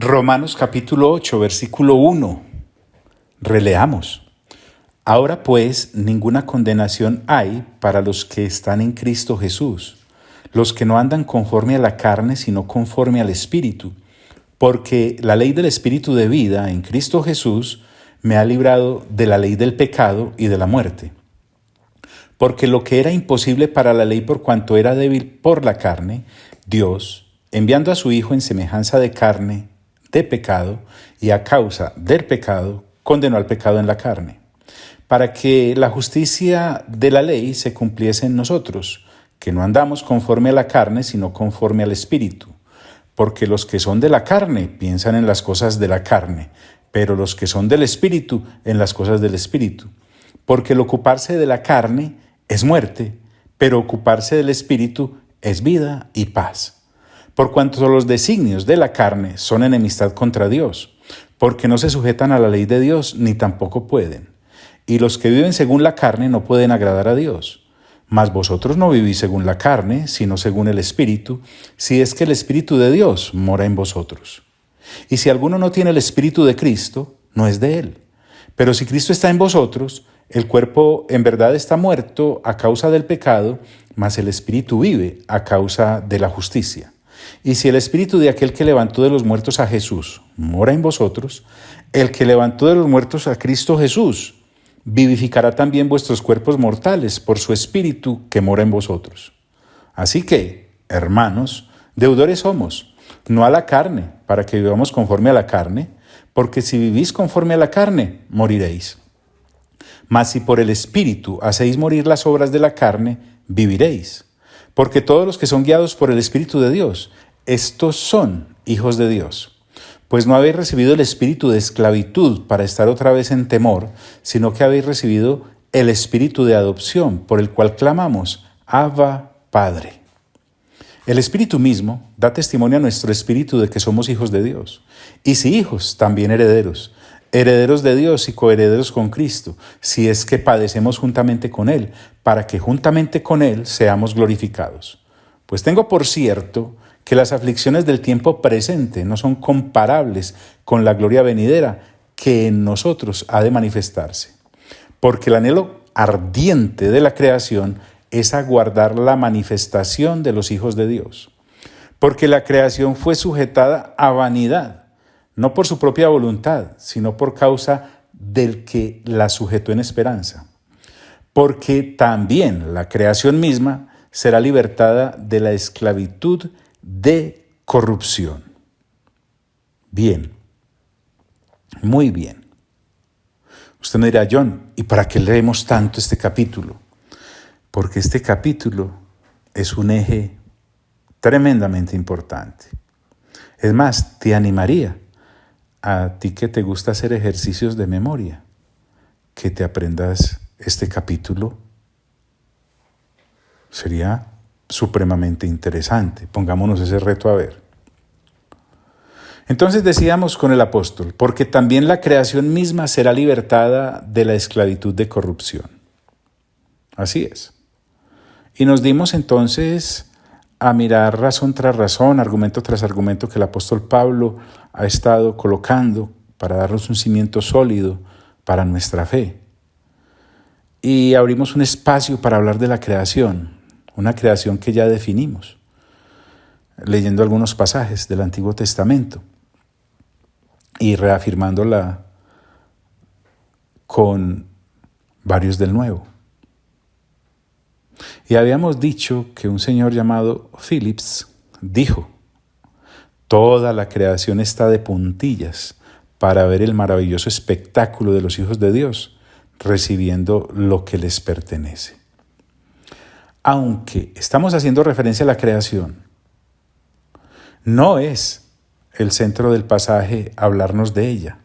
Romanos capítulo 8, versículo 1. Releamos. Ahora pues, ninguna condenación hay para los que están en Cristo Jesús, los que no andan conforme a la carne, sino conforme al Espíritu. Porque la ley del Espíritu de vida en Cristo Jesús me ha librado de la ley del pecado y de la muerte. Porque lo que era imposible para la ley por cuanto era débil por la carne, Dios, enviando a su Hijo en semejanza de carne, de pecado, y a causa del pecado, condenó al pecado en la carne, para que la justicia de la ley se cumpliese en nosotros, que no andamos conforme a la carne, sino conforme al Espíritu. Porque los que son de la carne piensan en las cosas de la carne, pero los que son del Espíritu en las cosas del Espíritu. Porque el ocuparse de la carne es muerte, pero ocuparse del Espíritu es vida y paz. Por cuanto los designios de la carne son enemistad contra Dios, porque no se sujetan a la ley de Dios, ni tampoco pueden. Y los que viven según la carne no pueden agradar a Dios. Mas vosotros no vivís según la carne, sino según el Espíritu, si es que el Espíritu de Dios mora en vosotros. Y si alguno no tiene el Espíritu de Cristo, no es de él. Pero si Cristo está en vosotros, el cuerpo en verdad está muerto a causa del pecado, mas el Espíritu vive a causa de la justicia. Y si el Espíritu de aquel que levantó de los muertos a Jesús mora en vosotros, el que levantó de los muertos a Cristo Jesús vivificará también vuestros cuerpos mortales por su Espíritu que mora en vosotros. Así que, hermanos, deudores somos, no a la carne, para que vivamos conforme a la carne, porque si vivís conforme a la carne, moriréis. Mas si por el Espíritu hacéis morir las obras de la carne, viviréis. Porque todos los que son guiados por el Espíritu de Dios, estos son hijos de Dios. Pues no habéis recibido el espíritu de esclavitud para estar otra vez en temor, sino que habéis recibido el espíritu de adopción, por el cual clamamos, Abba, Padre. El Espíritu mismo da testimonio a nuestro espíritu de que somos hijos de Dios. Y si hijos, también herederos. Herederos de Dios y coherederos con Cristo, si es que padecemos juntamente con Él, para que juntamente con Él seamos glorificados. Pues tengo por cierto que las aflicciones del tiempo presente no son comparables con la gloria venidera que en nosotros ha de manifestarse. Porque el anhelo ardiente de la creación es aguardar la manifestación de los hijos de Dios. Porque la creación fue sujetada a vanidad, no por su propia voluntad, sino por causa del que la sujetó en esperanza. Porque también la creación misma será libertada de la esclavitud de corrupción. Bien, muy bien. Usted me dirá, John, ¿y para qué leemos tanto este capítulo? Porque este capítulo es un eje tremendamente importante. Es más, te animaría a ti que te gusta hacer ejercicios de memoria, que te aprendas este capítulo. Sería supremamente interesante. Pongámonos ese reto a ver. Entonces decíamos con el apóstol, porque también la creación misma será libertada de la esclavitud de corrupción. Así es. Y nos dimos entonces a mirar razón tras razón, argumento tras argumento que el apóstol Pablo ha estado colocando para darnos un cimiento sólido para nuestra fe. Y abrimos un espacio para hablar de la creación, una creación que ya definimos, leyendo algunos pasajes del Antiguo Testamento y reafirmándola con varios del Nuevo. Y habíamos dicho que un señor llamado Phillips dijo, toda la creación está de puntillas para ver el maravilloso espectáculo de los hijos de Dios recibiendo lo que les pertenece. Aunque estamos haciendo referencia a la creación, no es el centro del pasaje hablarnos de ella.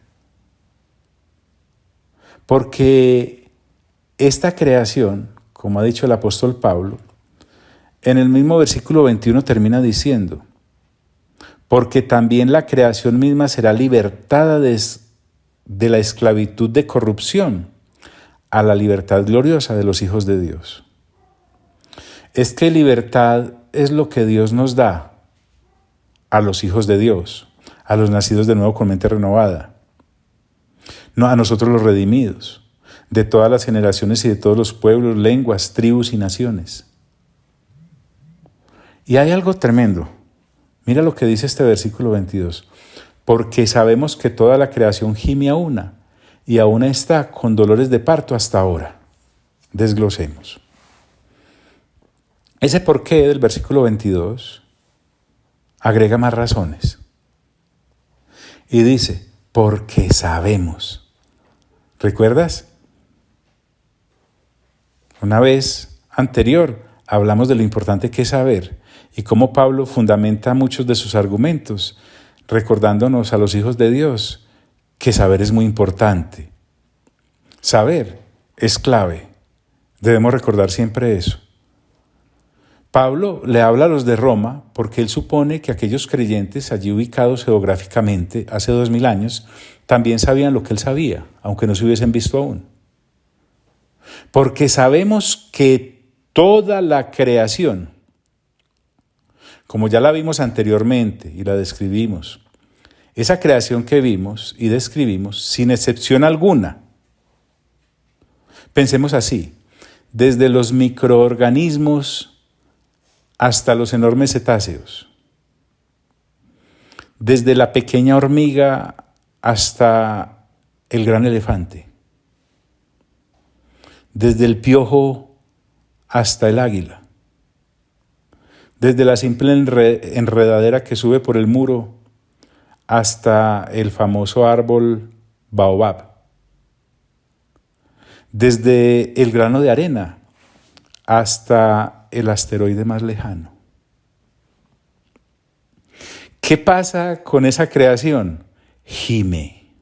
Porque esta creación, como ha dicho el apóstol Pablo, en el mismo versículo 21 termina diciendo, porque también la creación misma será libertada de la esclavitud de corrupción a la libertad gloriosa de los hijos de Dios. Es que libertad es lo que Dios nos da a los hijos de Dios, a los nacidos de nuevo con mente renovada, no a nosotros los redimidos, de todas las generaciones y de todos los pueblos, lenguas, tribus y naciones. Y hay algo tremendo. Mira lo que dice este versículo 22. Porque sabemos que toda la creación gime a una, y aún está con dolores de parto hasta ahora. Desglosemos. Ese porqué del versículo 22 agrega más razones. Y dice, porque sabemos. ¿Recuerdas? Una vez anterior hablamos de lo importante que es saber y cómo Pablo fundamenta muchos de sus argumentos, recordándonos a los hijos de Dios que saber es muy importante. Saber es clave. Debemos recordar siempre eso. Pablo le habla a los de Roma porque él supone que aquellos creyentes allí ubicados geográficamente hace 2000 años también sabían lo que él sabía, aunque no se hubiesen visto aún. Porque sabemos que toda la creación, como ya la vimos anteriormente y la describimos, esa creación que vimos y describimos, sin excepción alguna, pensemos así, desde los microorganismos hasta los enormes cetáceos, desde la pequeña hormiga hasta el gran elefante, desde el piojo hasta el águila, desde la simple enredadera que sube por el muro hasta el famoso árbol baobab, desde el grano de arena hasta el asteroide más lejano. ¿Qué pasa con esa creación? Gime.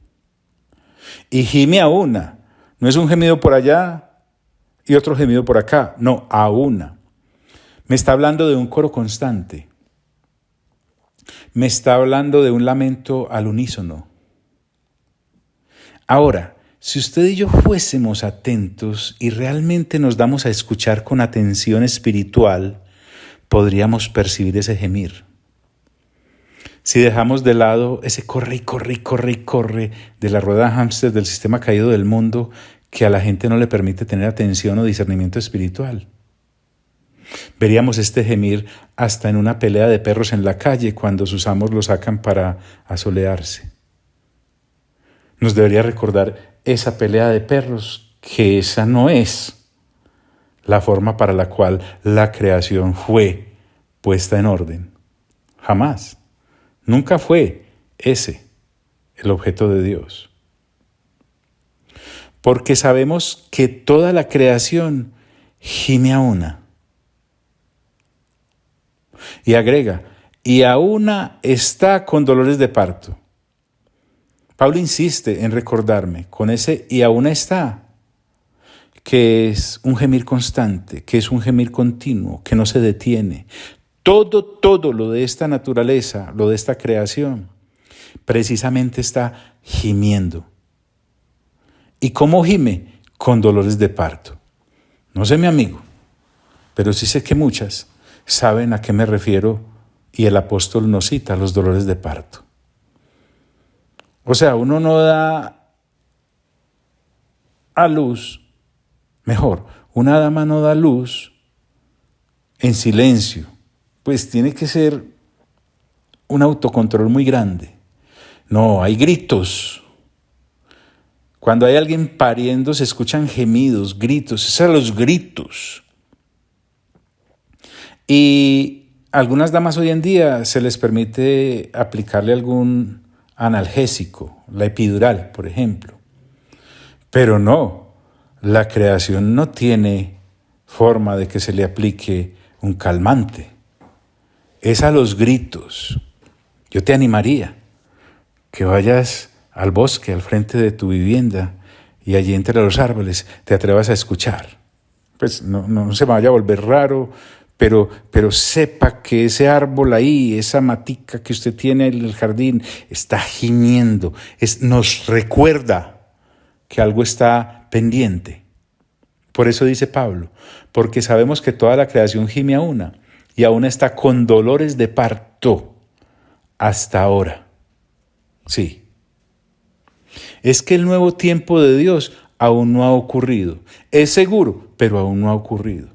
Y gime a una. No es un gemido por allá y otro gemido por acá. No, a una. Me está hablando de un coro constante. Me está hablando de un lamento al unísono. Ahora, si usted y yo fuésemos atentos y realmente nos damos a escuchar con atención espiritual, podríamos percibir ese gemir. Si dejamos de lado ese corre y corre y corre y corre de la rueda de hámster del sistema caído del mundo que a la gente no le permite tener atención o discernimiento espiritual. Veríamos este gemir hasta en una pelea de perros en la calle cuando sus amos lo sacan para asolearse. Nos debería recordar esa pelea de perros, que esa no es la forma para la cual la creación fue puesta en orden. Jamás. Nunca fue ese el objeto de Dios. Porque sabemos que toda la creación gime a una. Y agrega, y a una está con dolores de parto. Pablo insiste en recordarme con ese y aún está, que es un gemir constante, que es un gemir continuo, que no se detiene. Todo lo de esta naturaleza, lo de esta creación, precisamente está gimiendo. ¿Y cómo gime? Con dolores de parto. No sé, mi amigo, pero sí sé que muchas saben a qué me refiero y el apóstol nos cita los dolores de parto. O sea, uno no da a luz, mejor, una dama no da luz en silencio, pues tiene que ser un autocontrol muy grande. No, hay gritos. Cuando hay alguien pariendo se escuchan gemidos, gritos, esos son los gritos. Y algunas damas hoy en día se les permite aplicarle algún analgésico, la epidural, por ejemplo. Pero no, la creación no tiene forma de que se le aplique un calmante. Es a los gritos. Yo te animaría que vayas al bosque, al frente de tu vivienda, y allí entre los árboles te atrevas a escuchar. Pues no se vaya a volver raro, pero sepa que ese árbol ahí, esa matica que usted tiene en el jardín, está gimiendo, nos recuerda que algo está pendiente. Por eso dice Pablo, porque sabemos que toda la creación gime a una, y aún está con dolores de parto hasta ahora. Sí. Es que el nuevo tiempo de Dios aún no ha ocurrido. Es seguro, pero aún no ha ocurrido.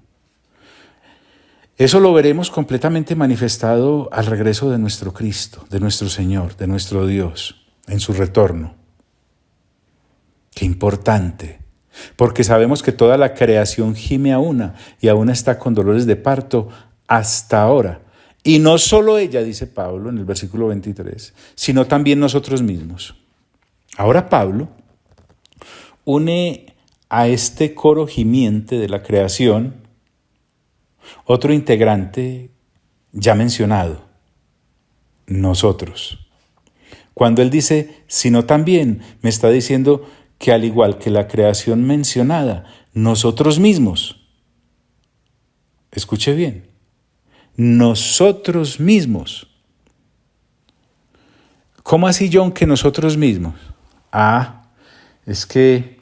Eso lo veremos completamente manifestado al regreso de nuestro Cristo, de nuestro Señor, de nuestro Dios, en su retorno. Qué importante, porque sabemos que toda la creación gime a una y aún está con dolores de parto hasta ahora. Y no solo ella, dice Pablo en el versículo 23, sino también nosotros mismos. Ahora Pablo une a este coro gimiente de la creación otro integrante ya mencionado, nosotros. Cuando él dice, sino también, me está diciendo que al igual que la creación mencionada, nosotros mismos, escuche bien, nosotros mismos. ¿Cómo así, John, que nosotros mismos? Es que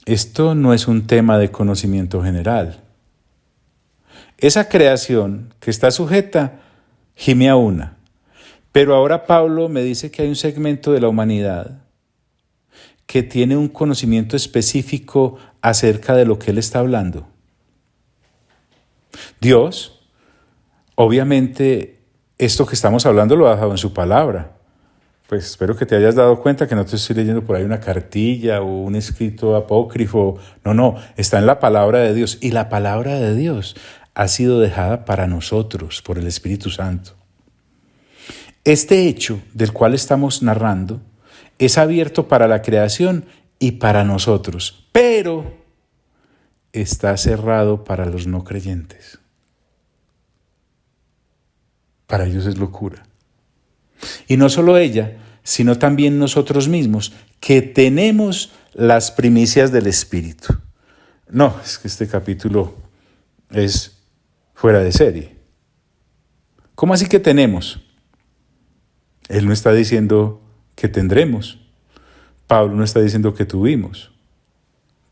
esto no es un tema de conocimiento general. Esa creación que está sujeta gime a una. Pero ahora Pablo me dice que hay un segmento de la humanidad que tiene un conocimiento específico acerca de lo que él está hablando. Dios, obviamente, esto que estamos hablando lo ha dejado en su palabra. Pues espero que te hayas dado cuenta que no te estoy leyendo por ahí una cartilla o un escrito apócrifo. No, está en la palabra de Dios. Y la palabra de Dios ha sido dejada para nosotros por el Espíritu Santo. Este hecho del cual estamos narrando es abierto para la creación y para nosotros, pero está cerrado para los no creyentes. Para ellos es locura. Y no solo ella, sino también nosotros mismos, que tenemos las primicias del Espíritu. No, es que este capítulo es fuera de serie. ¿Cómo así que tenemos? Él no está diciendo que tendremos. Pablo no está diciendo que tuvimos.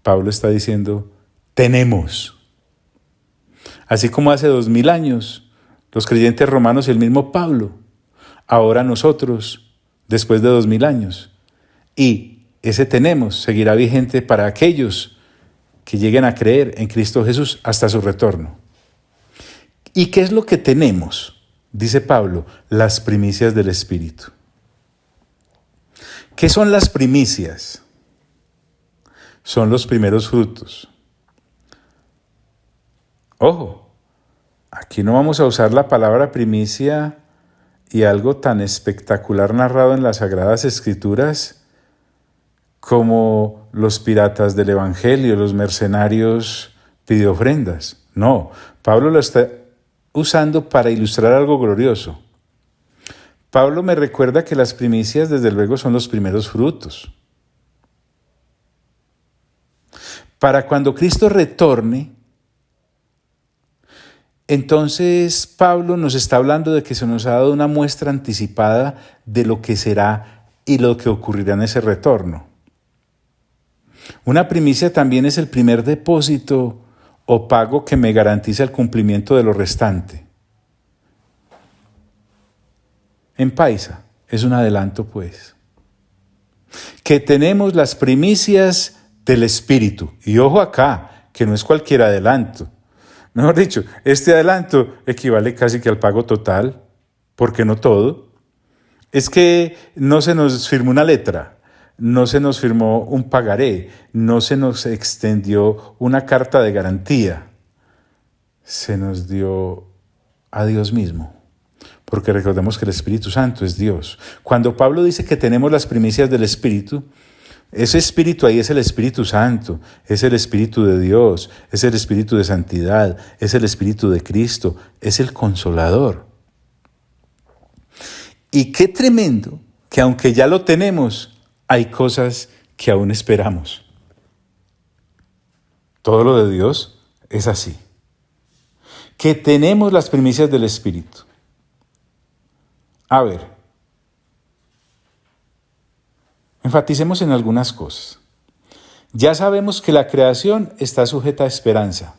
Pablo está diciendo tenemos. Así como hace 2000 años, los creyentes romanos y el mismo Pablo, ahora nosotros, después de 2000 años. Y ese tenemos seguirá vigente para aquellos que lleguen a creer en Cristo Jesús hasta su retorno. ¿Y qué es lo que tenemos? Dice Pablo, las primicias del Espíritu. ¿Qué son las primicias? Son los primeros frutos. Ojo, aquí no vamos a usar la palabra primicia y algo tan espectacular narrado en las Sagradas Escrituras como los piratas del Evangelio, los mercenarios pidió ofrendas. No, Pablo lo está usando para ilustrar algo glorioso. Pablo me recuerda que las primicias, desde luego, son los primeros frutos. Para cuando Cristo retorne, entonces Pablo nos está hablando de que se nos ha dado una muestra anticipada de lo que será y lo que ocurrirá en ese retorno. Una primicia también es el primer depósito o pago que me garantiza el cumplimiento de lo restante. En paisa, es un adelanto pues. Que tenemos las primicias del Espíritu. Y ojo acá, que no es cualquier adelanto. Mejor dicho, este adelanto equivale casi que al pago total, porque no todo. Es que no se nos firmó una letra, no se nos firmó un pagaré, no se nos extendió una carta de garantía. Se nos dio a Dios mismo, porque recordemos que el Espíritu Santo es Dios. Cuando Pablo dice que tenemos las primicias del Espíritu, ese Espíritu ahí es el Espíritu Santo, es el Espíritu de Dios, es el Espíritu de santidad, es el Espíritu de Cristo, es el Consolador. Y qué tremendo que aunque ya lo tenemos, hay cosas que aún esperamos. Todo lo de Dios es así. Que tenemos las primicias del Espíritu. A ver, enfaticemos en algunas cosas. Ya sabemos que la creación está sujeta a esperanza.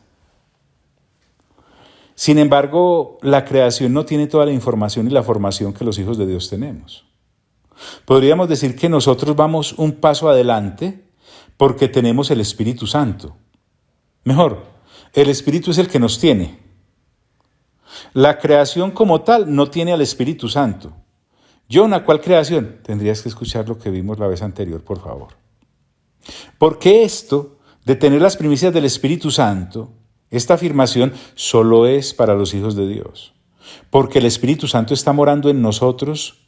Sin embargo, la creación no tiene toda la información y la formación que los hijos de Dios tenemos. Podríamos decir que nosotros vamos un paso adelante porque tenemos el Espíritu Santo. Mejor, el Espíritu es el que nos tiene. La creación como tal no tiene al Espíritu Santo. Jonah, ¿cuál creación? Tendrías que escuchar lo que vimos la vez anterior, por favor. Porque esto de tener las primicias del Espíritu Santo, esta afirmación solo es para los hijos de Dios. Porque el Espíritu Santo está morando en nosotros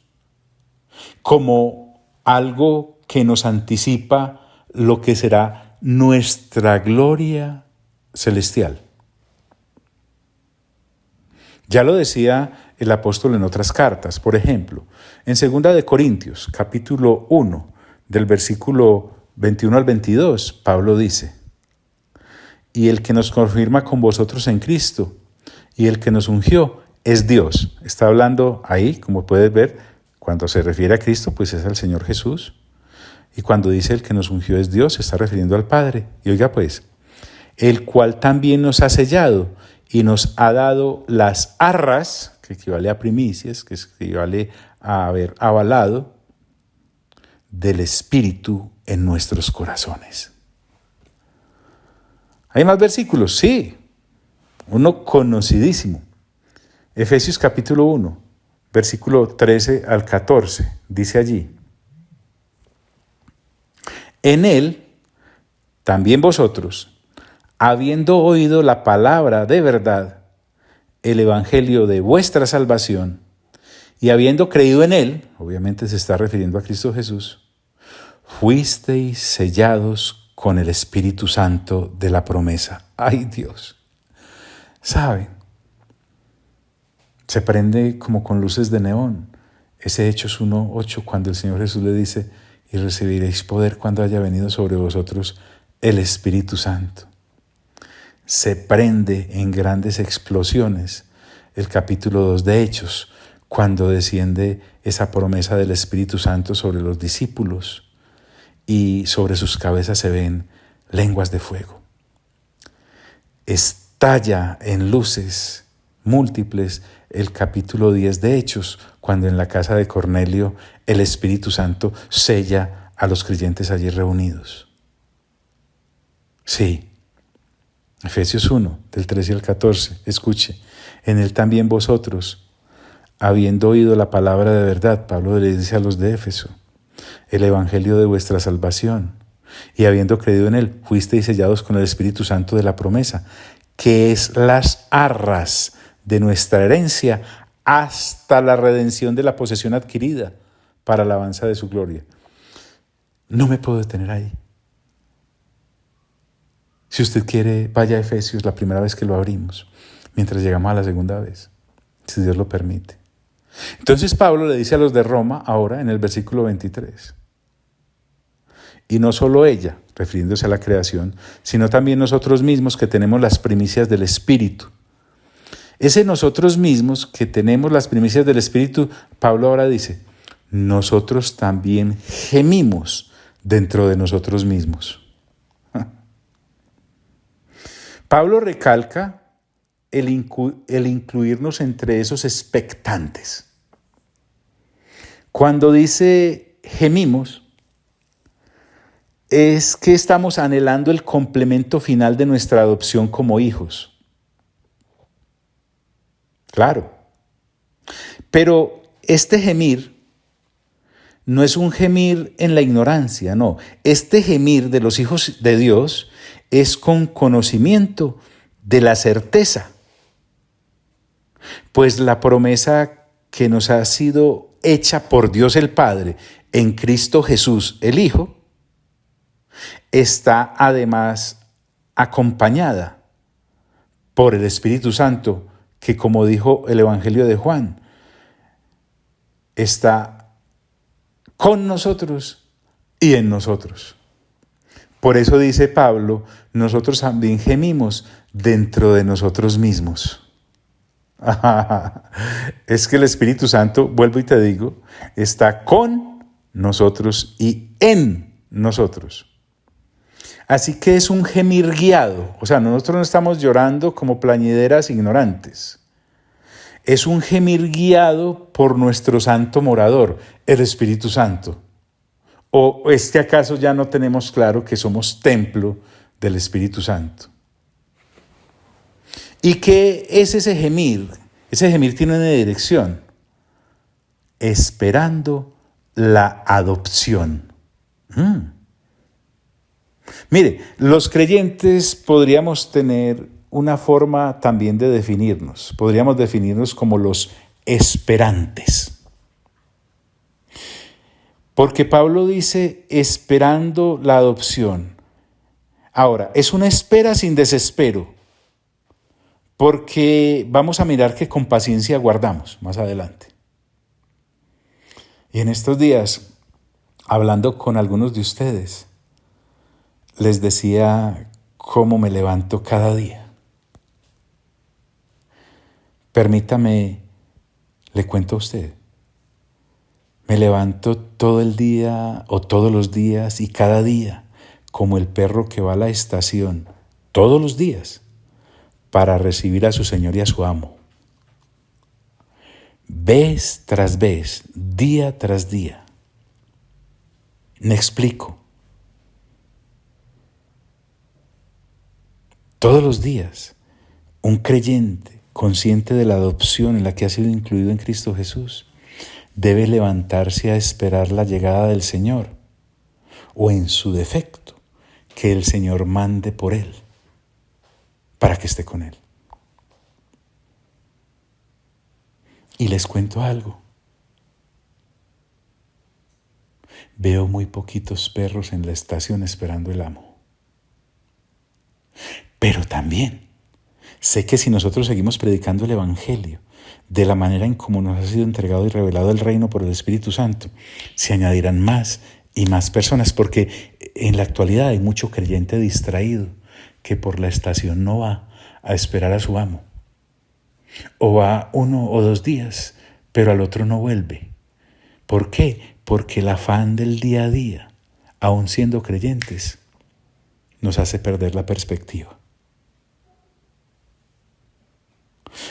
como algo que nos anticipa lo que será nuestra gloria celestial. Ya lo decía el apóstol en otras cartas. Por ejemplo, en 2 de Corintios, capítulo 1, del versículo 21 al 22, Pablo dice: y el que nos confirma con vosotros en Cristo, y el que nos ungió, es Dios. Está hablando ahí, como puedes ver, cuando se refiere a Cristo, pues es al Señor Jesús. Y cuando dice el que nos ungió es Dios, se está refiriendo al Padre. Y oiga pues, el cual también nos ha sellado y nos ha dado las arras, que equivale a primicias, que equivale a haber avalado, del Espíritu en nuestros corazones. ¿Hay más versículos? Sí. Uno conocidísimo. Efesios capítulo 1, versículo 13 al 14. Dice allí: en él, también vosotros, habiendo oído la palabra de verdad, el evangelio de vuestra salvación, y habiendo creído en él, obviamente se está refiriendo a Cristo Jesús, fuisteis sellados con el Espíritu Santo de la promesa. ¡Ay, Dios! ¿Saben? Se prende como con luces de neón ese Hechos 1:8, cuando el Señor Jesús le dice: y recibiréis poder cuando haya venido sobre vosotros el Espíritu Santo. Se prende en grandes explosiones el capítulo 2 de Hechos, cuando desciende esa promesa del Espíritu Santo sobre los discípulos y sobre sus cabezas se ven lenguas de fuego. Estalla en luces múltiples el capítulo 10 de Hechos, cuando en la casa de Cornelio el Espíritu Santo sella a los creyentes allí reunidos. Sí, Efesios 1, del 13 al 14, escuche: en él también vosotros, habiendo oído la palabra de verdad, Pablo le dice a los de Éfeso, el evangelio de vuestra salvación, y habiendo creído en él, fuisteis sellados con el Espíritu Santo de la promesa, que es las arras de nuestra herencia hasta la redención de la posesión adquirida para la alabanza de su gloria. No me puedo detener ahí. Si usted quiere, vaya a Efesios la primera vez que lo abrimos, mientras llegamos a la segunda vez, si Dios lo permite. Entonces Pablo le dice a los de Roma, ahora en el versículo 23, y no solo ella, refiriéndose a la creación, sino también nosotros mismos que tenemos las primicias del Espíritu. Ese nosotros mismos que tenemos las primicias del Espíritu, Pablo ahora dice, nosotros también gemimos dentro de nosotros mismos. Pablo recalca el incluirnos entre esos expectantes. Cuando dice gemimos, es que estamos anhelando el complemento final de nuestra adopción como hijos. Claro. Pero este gemir no es un gemir en la ignorancia, no. Este gemir de los hijos de Dios es con conocimiento de la certeza. Pues la promesa que nos ha sido hecha por Dios el Padre en Cristo Jesús el Hijo está además acompañada por el Espíritu Santo, que como dijo el Evangelio de Juan, está con nosotros y en nosotros. Por eso dice Pablo, nosotros también gemimos dentro de nosotros mismos. Es que el Espíritu Santo, vuelvo y te digo, está con nosotros y en nosotros. Así que es un gemir guiado. O sea, nosotros no estamos llorando como plañideras ignorantes. es un gemir guiado por nuestro santo morador, el Espíritu Santo. ¿O es que acaso ya no tenemos claro que somos templo del Espíritu Santo? ¿Y qué es ese gemir? Ese gemir tiene una dirección: esperando la adopción. Mire, los creyentes podríamos tener una forma también de definirnos. Podríamos definirnos como los esperantes. Porque Pablo dice esperando la adopción. Ahora, es una espera sin desespero, porque vamos a mirar que con paciencia aguardamos más adelante. Y en estos días, hablando con algunos de ustedes, les decía cómo me levanto cada día. Permítame, le cuento a usted. Me levanto todo el día o todos los días y cada día, como el perro que va a la estación, todos los días, para recibir a su señor y a su amo. Vez tras vez, día tras día. Me explico. Todos los días, un creyente consciente de la adopción en la que ha sido incluido en Cristo Jesús debe levantarse a esperar la llegada del Señor, o en su defecto, que el Señor mande por él, para que esté con él. Y les cuento algo. Veo muy poquitos perros en la estación esperando el amo. Pero también sé que si nosotros seguimos predicando el Evangelio de la manera en cómo nos ha sido entregado y revelado el reino por el Espíritu Santo, se añadirán más y más personas, porque en la actualidad hay mucho creyente distraído que por la estación no va a esperar a su amo. O va 1 o 2 días, pero al otro no vuelve. ¿Por qué? Porque el afán del día a día, aun siendo creyentes, nos hace perder la perspectiva.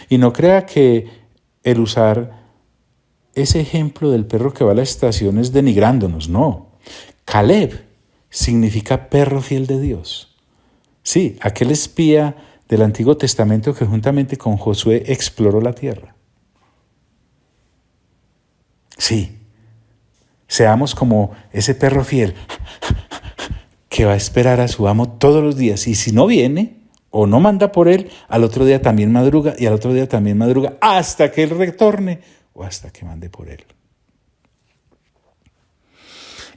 Y no crea que el usar ese ejemplo del perro que va a la estación es denigrándonos, no. Caleb significa perro fiel de Dios. Sí, aquel espía del Antiguo Testamento que juntamente con Josué exploró la tierra. Sí, seamos como ese perro fiel que va a esperar a su amo todos los días, y si no viene o no manda por él, al otro día también madruga y al otro día también madruga hasta que él retorne o hasta que mande por él.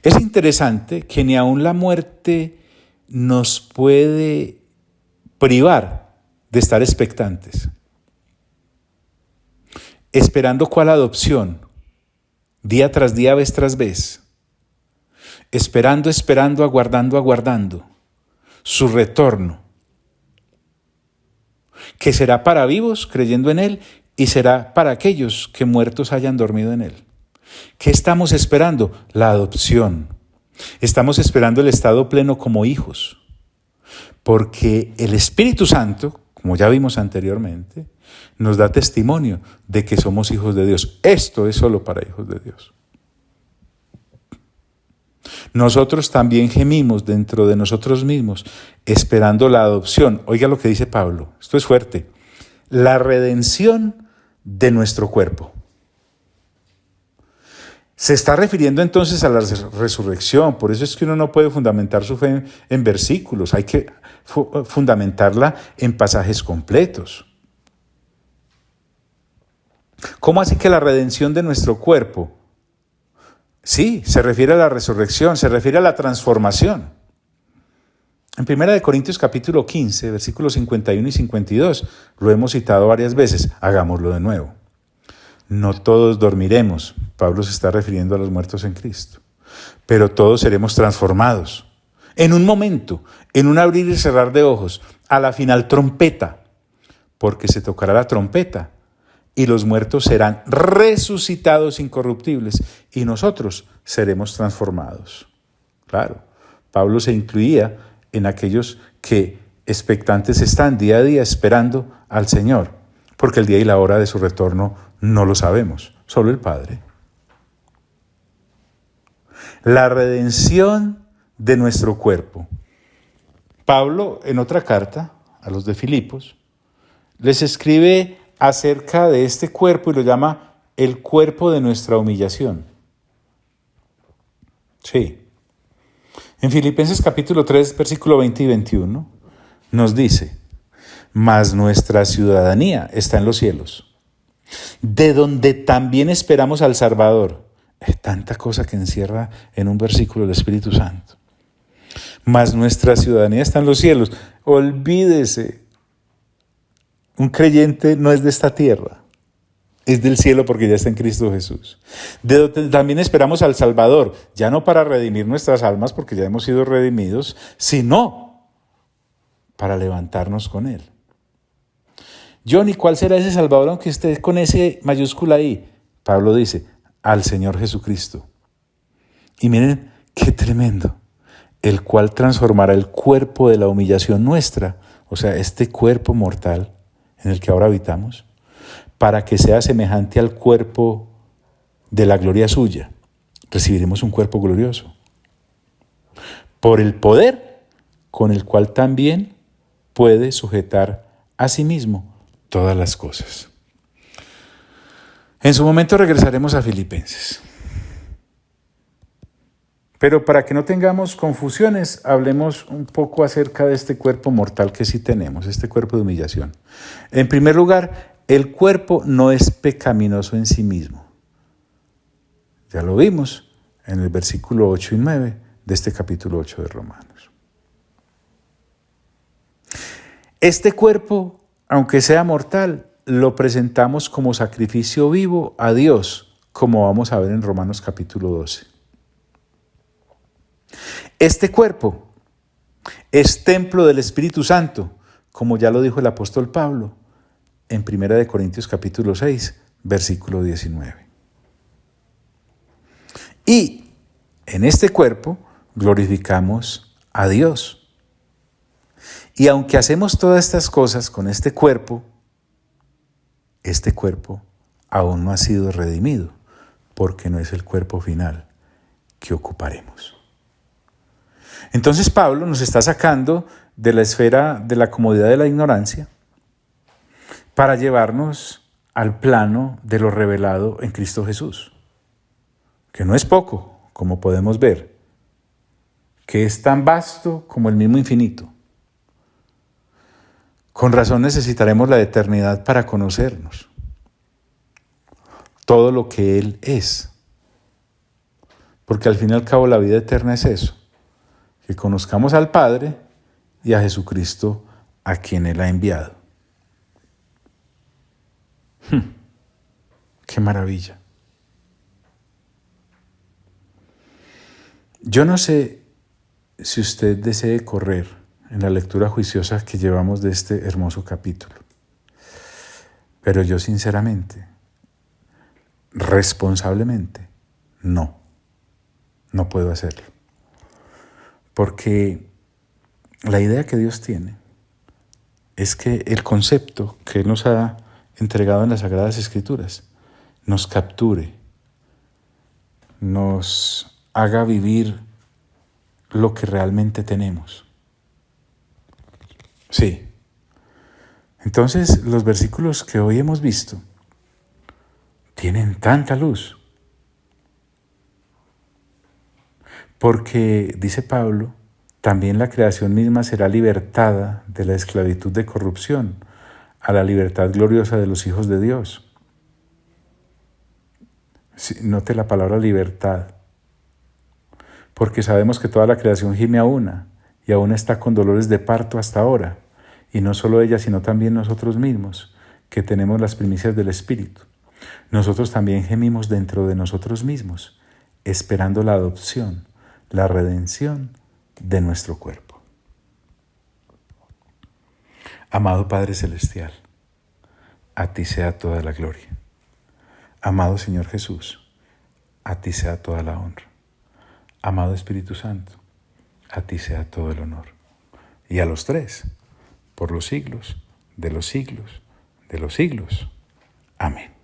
Es interesante que ni aun la muerte nos puede privar de estar expectantes. ¿Esperando cuál adopción? Día tras día, vez tras vez. Esperando, aguardando su retorno, que será para vivos creyendo en Él y será para aquellos que muertos hayan dormido en Él. ¿Qué estamos esperando? La adopción. Estamos esperando el estado pleno como hijos, porque el Espíritu Santo, como ya vimos anteriormente, nos da testimonio de que somos hijos de Dios. Esto es solo para hijos de Dios. Nosotros también gemimos dentro de nosotros mismos, esperando la adopción. Oiga lo que dice Pablo, esto es fuerte. La redención de nuestro cuerpo. Se está refiriendo entonces a la resurrección. Por eso es que uno no puede fundamentar su fe en versículos, hay que fundamentarla en pasajes completos. ¿Cómo así que la redención de nuestro cuerpo? Sí, se refiere a la resurrección, se refiere a la transformación. En 1 Corintios capítulo 15, versículos 51 y 52, lo hemos citado varias veces, hagámoslo de nuevo. No todos dormiremos, Pablo se está refiriendo a los muertos en Cristo, pero todos seremos transformados. En un momento, en un abrir y cerrar de ojos, a la final trompeta, porque se tocará la trompeta, y los muertos serán resucitados incorruptibles y nosotros seremos transformados. Claro, Pablo se incluía en aquellos que expectantes están día a día esperando al Señor. porque el día y la hora de su retorno no lo sabemos, solo el Padre. La redención de nuestro cuerpo. Pablo, en otra carta a los de Filipos, les escribe acerca de este cuerpo y lo llama el cuerpo de nuestra humillación. Sí. En Filipenses capítulo 3, versículo 20 y 21, nos dice: mas nuestra ciudadanía está en los cielos, de donde también esperamos al Salvador. Es tanta cosa que encierra en un versículo el Espíritu Santo. Mas nuestra ciudadanía está en los cielos. Olvídese, un creyente no es de esta tierra, es del cielo porque ya está en Cristo Jesús. De donde también esperamos al Salvador, ya no para redimir nuestras almas porque ya hemos sido redimidos, sino para levantarnos con Él. Johnny, ¿cuál será ese Salvador aunque esté con ese mayúscula ahí? Pablo dice, al Señor Jesucristo. Y miren qué tremendo, el cual transformará el cuerpo de la humillación nuestra, o sea, este cuerpo mortal en el que ahora habitamos, para que sea semejante al cuerpo de la gloria suya. Recibiremos un cuerpo glorioso. Por el poder con el cual también puede sujetar a sí mismo todas las cosas. En su momento regresaremos a Filipenses. Pero para que no tengamos confusiones, hablemos un poco acerca de este cuerpo mortal que sí tenemos, este cuerpo de humillación. En primer lugar, el cuerpo no es pecaminoso en sí mismo. Ya lo vimos en el versículo 8 y 9 de este capítulo 8 de Romanos. Este cuerpo, aunque sea mortal, lo presentamos como sacrificio vivo a Dios, como vamos a ver en Romanos capítulo 12. Este cuerpo es templo del Espíritu Santo, como ya lo dijo el apóstol Pablo en 1 Corintios capítulo 6, versículo 19. Y en este cuerpo glorificamos a Dios. Y aunque hacemos todas estas cosas con este cuerpo aún no ha sido redimido, porque no es el cuerpo final que ocuparemos. Entonces Pablo nos está sacando de la esfera de la comodidad de la ignorancia para llevarnos al plano de lo revelado en Cristo Jesús, que no es poco, como podemos ver, que es tan vasto como el mismo infinito. Con razón necesitaremos la eternidad para conocernos, todo lo que Él es, porque al fin y al cabo la vida eterna es eso, que conozcamos al Padre y a Jesucristo a quien Él ha enviado. ¡Qué maravilla! Yo no sé si usted desee correr en la lectura juiciosa que llevamos de este hermoso capítulo, pero yo sinceramente, responsablemente, no puedo hacerlo. Porque la idea que Dios tiene es que el concepto que Él nos ha entregado en las Sagradas Escrituras nos capture, nos haga vivir lo que realmente tenemos. Sí. Entonces, los versículos que hoy hemos visto tienen tanta luz. Porque, dice Pablo, también la creación misma será libertada de la esclavitud de corrupción a la libertad gloriosa de los hijos de Dios. Sí, note la palabra libertad, porque sabemos que toda la creación gime a una y aún está con dolores de parto hasta ahora, y no solo ella, sino también nosotros mismos, que tenemos las primicias del Espíritu. Nosotros también gemimos dentro de nosotros mismos, esperando la adopción, la redención de nuestro cuerpo. Amado Padre Celestial, a ti sea toda la gloria. Amado Señor Jesús, a ti sea toda la honra. Amado Espíritu Santo, a ti sea todo el honor. Y a los tres, por los siglos de los siglos de los siglos. Amén.